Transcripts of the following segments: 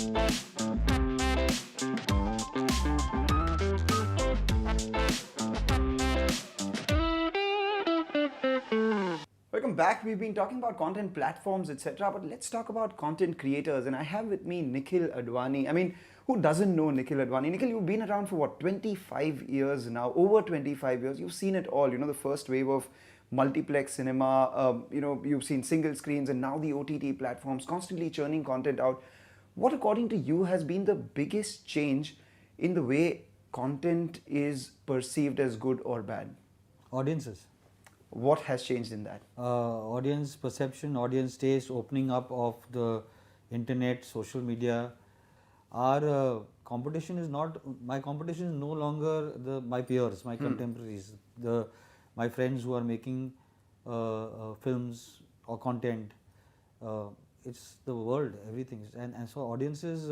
Welcome back. We've been talking about content platforms, etc. But let's talk about content creators. And I have with me Nikkhil Advani. I mean, who doesn't know Nikkhil Advani? Nikhil, you've been around for what, 25 years now, over 25 years. You've seen it all. You know, the first wave of multiplex cinema, you've seen single screens and now the OTT platforms constantly churning content out. What, according to you, has been the biggest change in the way content is perceived as good or bad? Audiences. What has changed in that? Audience perception, audience taste, opening up of the internet, social media. Our competition is not, my competition is no longer my peers, my contemporaries, my friends who are making films or content. It's the world, everything. And so audiences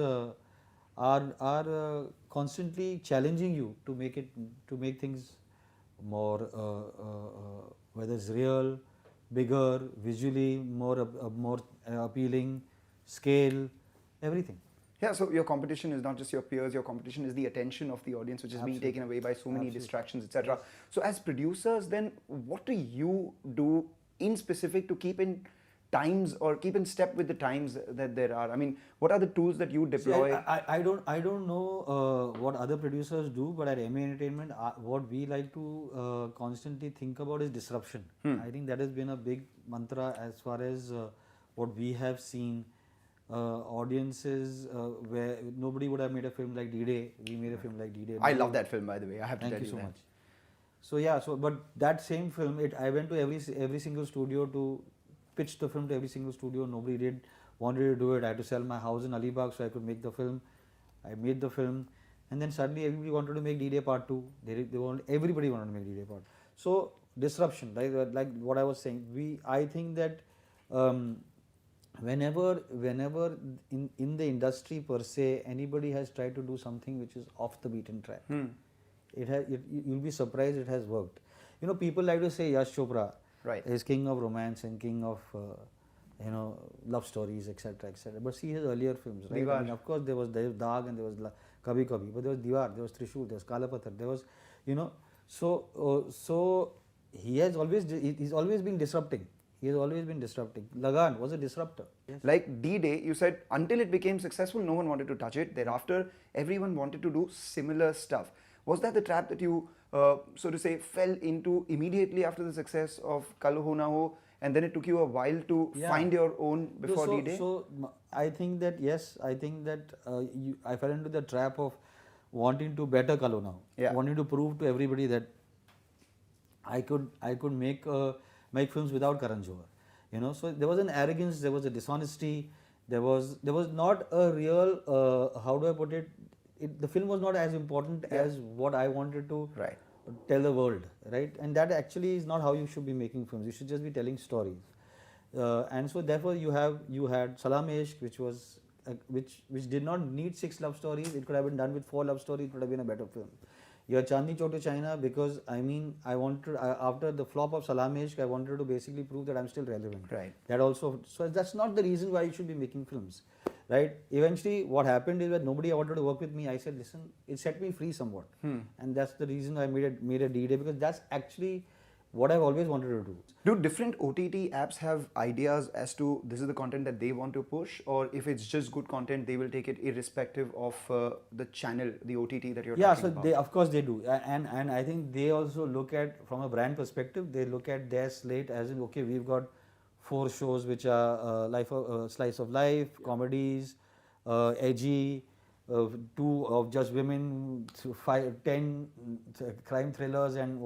are constantly challenging you to make things more, whether it's real, bigger, visually more appealing, scale, everything. Yeah, so your competition is not just your peers, your competition is the attention of the audience, which is being taken away by so many distractions, etc. So as producers, then what do you do in specific to keep in times or keep in step with the times that there are? I mean, what are the tools that you deploy? See, I don't know what other producers do, but at MA Entertainment, what we like to constantly think about is disruption. I think that has been a big mantra as far as what we have seen. Audiences where nobody would have made a film like D-Day. We made a film like D-Day. I love that film, by the way. I have to tell you. Thank you so much. So yeah, but that same film, I went to every single studio to pitch the film to every single studio. Nobody wanted to do it. I had to sell my house in Alibag so I could make the film. I made the film, and then suddenly everybody wanted to make D-Day Part 2. Everybody wanted to make D-Day Part 2. So disruption, like what I was saying. I think that whenever in the industry per se, anybody has tried to do something which is off the beaten track, you'll be surprised it has worked. You know, people like to say Yash Chopra is king of romance and king of love stories, etc., etc. But see his earlier films, right? I mean, of course there was Daag and there was Kabhi Kabhi, but there was Diwar, there was Trishul, there was Kalapathar, there was, so he's always been disrupting. He has always been disrupting. Lagan was a disruptor. Yes. Like D-Day, you said until it became successful, no one wanted to touch it. Thereafter, everyone wanted to do similar stuff. Was that the trap that you, so to say, fell into immediately after the success of Kal Ho Na Ho, and then it took you a while to find your own before D-Day? So I think that, yes, I think that I fell into the trap of wanting to better Kal Ho Na Ho, wanting to prove to everybody that I could make films without Karan Johar. So there was an arrogance, there was a dishonesty, there was not a real, how do I put it, the film was not as important as what I wanted to tell the world, right? And that actually is not how you should be making films. You should just be telling stories. And so therefore you had Salam Ishq, which did not need 6 love stories. It could have been done with 4 love stories. It would have been a better film. You had Chandni Chowk to China, because I wanted, after the flop of Salam Ishq, I wanted to basically prove that I'm still relevant. Right. That also, so that's not the reason why you should be making films, right? Eventually, what happened is that nobody wanted to work with me. I said, listen, it set me free somewhat, and that's the reason I made a D-Day, because that's actually what I've always wanted to do. Do different OTT apps have ideas as to this is the content that they want to push, or if it's just good content, they will take it irrespective of the channel, the OTT that you're talking about? Of course they do, and I think they also look at, from a brand perspective, they look at their slate as in, okay, we've got 4 shows which are slice of life, comedies, edgy, 2 of just women, 10 crime thrillers, and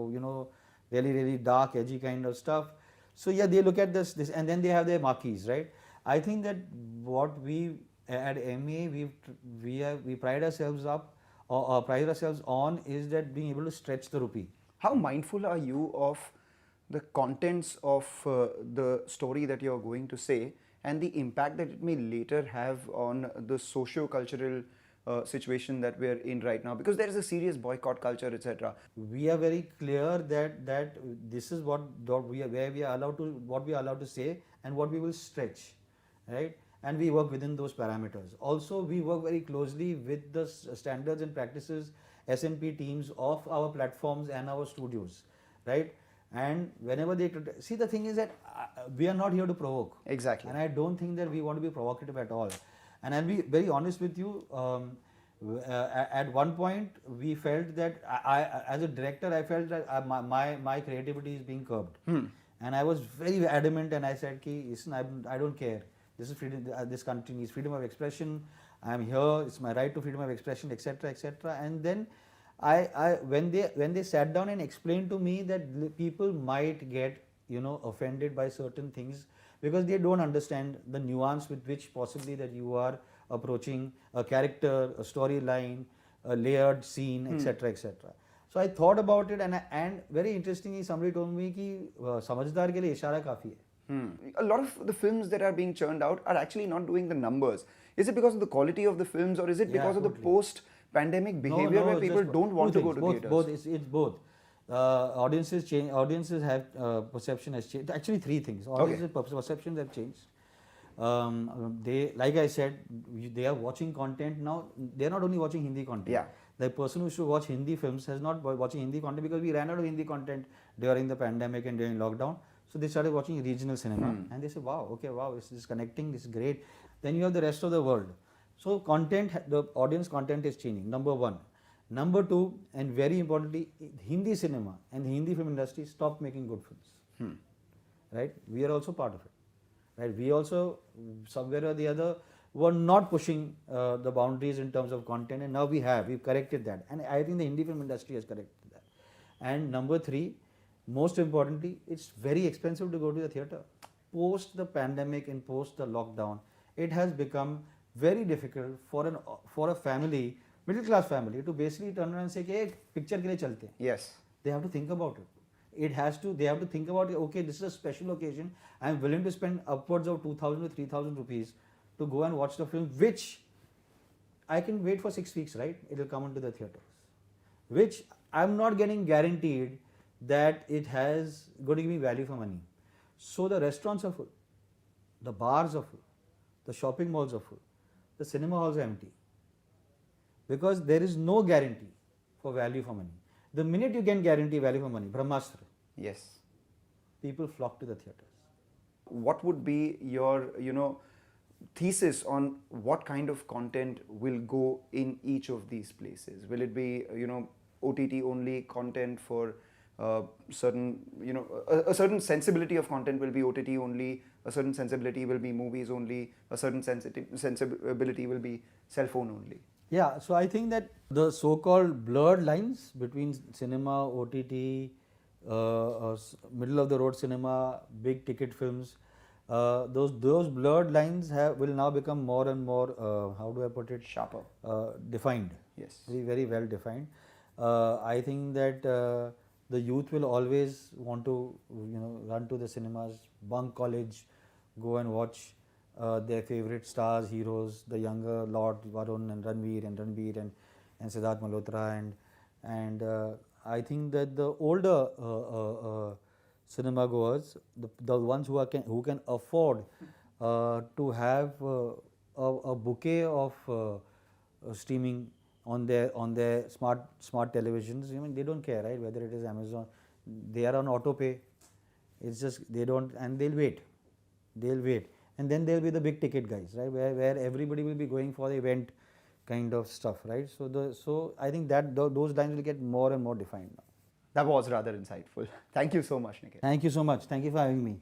really, really dark, edgy kind of stuff. So yeah, they look at this, and then they have their marquees, right? I think that what we at MA we pride ourselves on is that being able to stretch the rupee. How mindful are you of the contents of the story that you're going to say and the impact that it may later have on the socio-cultural situation that we're in right now, because there is a serious boycott culture, etc. We are very clear that this is what we are allowed to say and what we will stretch, right? and we work within those parameters. Also, we work very closely with the standards and practices S&P teams of our platforms and our studios, right? And whenever they see, the thing is that we are not here to provoke. Exactly. And I don't think that we want to be provocative at all. And I'll be very honest with you. At one point, we felt that as a director, I felt that my creativity is being curbed. And I was very adamant, and I said, "Ki, listen, I don't care. This is freedom. This country needs freedom of expression. I am here. It's my right to freedom of expression, etc., etc." And then, when they sat down and explained to me that people might get offended by certain things because they don't understand the nuance with which possibly that you are approaching a character, a storyline, a layered scene, etc., etc. So I thought about it, and very interestingly, somebody told me कि समझदार के लिए इशारा काफी है. A lot of the films that are being churned out are actually not doing the numbers. Is it because of the quality of the films, or is it because of the post-pandemic behavior where people don't want to go to theaters? Both. It's both. Audiences change. Audiences have perception has changed. Actually, three things. Audiences perceptions have changed. They, like I said, they are watching content now. They are not only watching Hindi content. Yeah. The person who used to watch Hindi films has not watching Hindi content because we ran out of Hindi content during the pandemic and during lockdown. So they started watching regional cinema, and they said, "Wow, okay, wow, this is connecting. This is great." Then you have the rest of the world. So content, the audience content is changing. Number one. Number two, and very importantly, Hindi cinema and the Hindi film industry stopped making good films. Right? We are also part of it. Right? We also, somewhere or the other, were not pushing the boundaries in terms of content, and now we've corrected that. And I think the Hindi film industry has corrected that. And number three, most importantly, it's very expensive to go to the theatre. Post the pandemic and post the lockdown, it has become very difficult for a family, middle class family, to basically turn around and say, "Hey, picture ke liye chalte hain." Yes. They have to think about it. They have to think about it. Okay, this is a special occasion. I am willing to spend upwards of 2,000 to 3,000 rupees to go and watch the film, which I can wait for 6 weeks, right? It will come into the theatres. Which I'm not getting guaranteed that it has going to give me value for money. So the restaurants are full, the bars are full, the shopping malls are full, the cinema halls are empty. Because there is no guarantee for value for money. The minute you can guarantee value for money, Brahmastra, Yes. people flock to the theatres. What would be your, thesis on what kind of content will go in each of these places? Will it be, OTT only content for certain, a certain sensibility of content will be OTT only, a certain sensibility will be movies only, a certain sensibility will be cell phone only? Yeah, so I think that the so-called blurred lines between cinema, OTT, middle of the road cinema, big ticket films, those blurred lines will now become more and more, how do I put it? Sharper. Defined. Yes. Very, very well defined. I think that the youth will always want to, run to the cinemas, bunk college, go and watch their favorite stars, heroes, the younger Lord, Varun and Ranveer and Siddharth Malhotra, and I think that the older cinema goers, the ones who can afford to have a bouquet of streaming on their smart televisions. I mean, they don't care, right? Whether it is Amazon, they are on auto pay. It's just they don't, and they'll wait, and then there'll be the big ticket guys, right? Where everybody will be going for the event kind of stuff, right? So I think that those lines will get more and more defined now. That was rather insightful. Thank you so much, Nikkhil. Thank you so much. Thank you for having me.